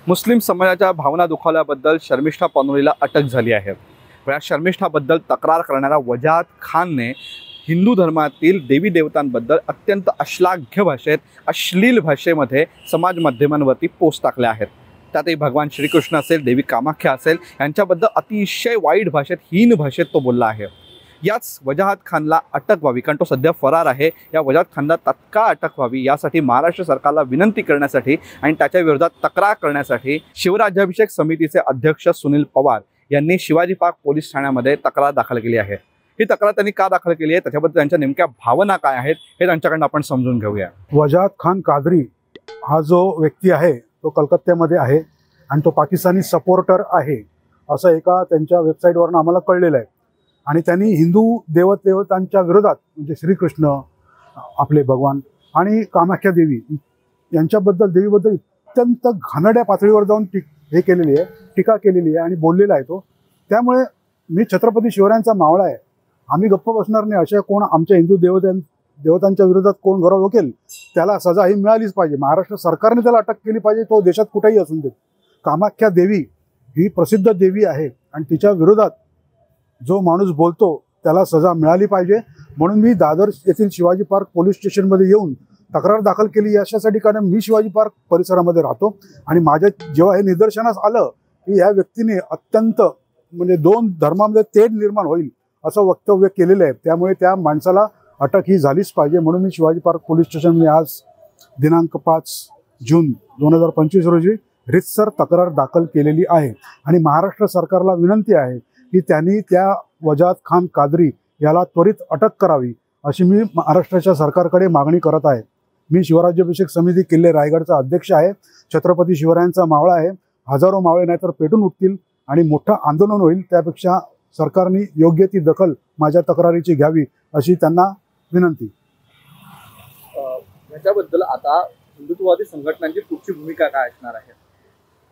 मुस्लिम समाजाच्या भावना दुखावल्याबद्दल शर्मिष्ठा पनोरीला अटक झाली आहे। या शर्मिष्ठाबद्दल तक्रार करणाऱ्या वजाहत खानने हिंदू धर्मातील देवी देवतांबद्दल अत्यंत अश्लाघ्य भाषेत अश्लील भाषेमध्ये समाज माध्यमांवरती पोस्ट टाकल्या आहेत। त्यातही भगवान श्रीकृष्ण असेल, देवी कामाख्या असेल यांच्याबद्दल अतिशय वाईट भाषेत, हीन भाषेत तो बोलला आहे। याच वजाहत खानला अटक व्हावी, कारण तो सध्या फरार आहे। या वजाहत खानला तत्काळ अटक व्हावी यासाठी महाराष्ट्र सरकारला विनंती करण्यासाठी आणि त्याच्या विरोधात तक्रार करण्यासाठी शिवराज्याभिषेक समितीचे अध्यक्ष सुनील पवार यांनी शिवाजी पार्क पोलीस ठाण्यामध्ये तक्रार दाखल केली आहे। ही तक्रार त्यांनी का दाखल केली आहे, त्याच्याबद्दल त्यांच्या नेमक्या भावना काय आहेत हे त्यांच्याकडून आपण समजून घेऊया। वजाहत खान कादरी हा जो व्यक्ती आहे तो कलकत्त्यामध्ये आहे आणि तो पाकिस्तानी सपोर्टर आहे असं एका त्यांच्या वेबसाईटवरून आम्हाला कळलेलं आहे। आणि त्यांनी हिंदू देवतांच्या विरोधात म्हणजे श्रीकृष्ण, आपले भगवान आणि कामाख्या देवी यांच्याबद्दल, देवीबद्दल अत्यंत घाणेरड्या पातळीवर जाऊन हे केलेली आहे, टीका केलेली आहे आणि बोललेला आहे तो। त्यामुळे मी छत्रपती शिवरायांचा मावळा आहे, आम्ही गप्प बसणार नाही। अशा कोण आमच्या हिंदू देवतांच्या विरोधात कोण गौरव केल त्याला सजा ही मिळालीच पाहिजे। महाराष्ट्र सरकारने त्याला अटक केली पाहिजे, तो देशात कुठेही असून देत। कामाख्या देवी ही प्रसिद्ध देवी आहे आणि तिच्या विरोधात जो माणूस बोलतो त्याला सजा मिळाली पाहिजे। म्हणून मी दादर येथील शिवाजी पार्क पोलीस स्टेशनमध्ये येऊन तक्रार दाखल केली याच्यासाठी, कारण मी शिवाजी पार्क परिसरामध्ये राहतो आणि माझ्या जेव्हा हे निदर्शनास आलं की या व्यक्तीने अत्यंत म्हणजे दोन धर्मामध्ये तेढ निर्माण होईल असं वक्तव्य केलेलं आहे, त्यामुळे त्या माणसाला अटक ही झालीच पाहिजे। म्हणून मी शिवाजी पार्क पोलीस स्टेशनमध्ये आज दिनांक 5 जून 2025 रोजी रितसर तक्रार दाखल केलेली आहे आणि महाराष्ट्र सरकारला विनंती आहे की त्यांनी त्या वजाहत खान कादरी याला त्वरित अटक करावी अशी मी महाराष्ट्राच्या सरकारकडे मागणी करत आहे। मी शिवराज्याभिषेक समिती किल्ले रायगडचा अध्यक्ष आहे, छत्रपती शिवरायांचा मावळा आहे। हजारो मावळे नाहीतर पेटून उठतील आणि मोठं आंदोलन होईल, त्यापेक्षा सरकारने योग्य ती दखल माझ्या तक्रारीची घ्यावी अशी त्यांना विनंती। याच्याबद्दल आता हिंदुत्ववादी संघटनांची पुढची भूमिका काय असणार आहे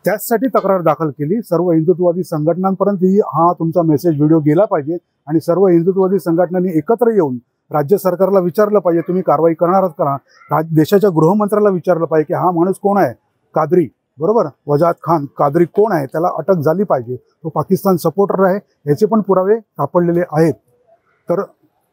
त्यासाठी तक्रार दाखल केली। सर्व हिंदुत्ववादी संघटनांपर्यंत हा तुमचा मेसेज, व्हिडिओ गेला पाहिजे आणि सर्व हिंदुत्ववादी संघटनांनी एकत्र येऊन राज्य सरकारला विचारलं पाहिजे तुम्ही कारवाई करणार आहात का। देशाच्या गृहमंत्र्याला विचारलं पाहिजे की हा माणूस कोण आहे, कादरी, बरोबर, वजाहत खान कादरी कोण आहे, त्याला अटक झाली पाहिजे। तो पाकिस्तान सपोर्टर आहे, याचे पण पुरावे सापडलेले आहेत। तर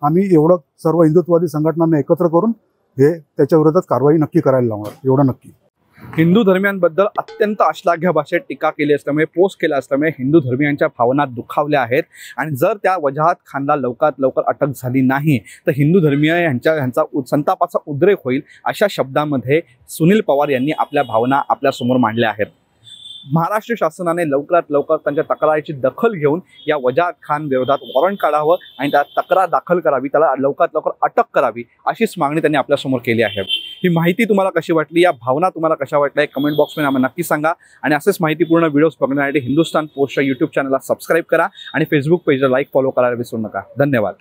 आम्ही एवढं सर्व हिंदुत्ववादी संघटनांना एकत्र करून हे त्याच्या विरोधात कारवाई नक्की करायला लावणार, एवढं नक्की। हिंदू धर्मियांबद्दल अत्यंत अश्लाघ्य भाषेत टीका केली असल्यामुळे, पोस्ट केल्या असल्यामुळे हिंदू धर्मियांच्या भावना दुखावल्या आहेत आणि जर त्या वजाहत खानला लवकरात लवकर अटक झाली नाही तर हिंदू धर्मीय यांचा संतापाचा उद्रेक होईल अशा शब्दांमध्ये सुनील पवार यांनी आपल्या भावना आपल्यासमोर मांडल्या आहेत। महाराष्ट्र शासनाने लवकरात लवकर त्यांच्या तक्रारीची दखल घेऊन या वजाहत खान विरोधात वॉरंट काढावं आणि त्या तक्रार दाखल करावी, त्याला लवकरात लवकर अटक करावी अशीच मागणी त्यांनी आपल्यासमोर केली आहे। ही माहिती तुम्हाला कशी वाटली, या भावना तुम्हाला कशा वाटल्या कमेंट बॉक्समध्ये आम्हाला नक्की सांगा आणि असेच माहितीपूर्ण व्हिडिओज बघण्यासाठी हिंदुस्तान पोस्टच्या यूट्यूब चॅनलला सबस्क्राईब करा आणि फेसबुक पेजला लाईक, फॉलो करायला विसरू नका। धन्यवाद।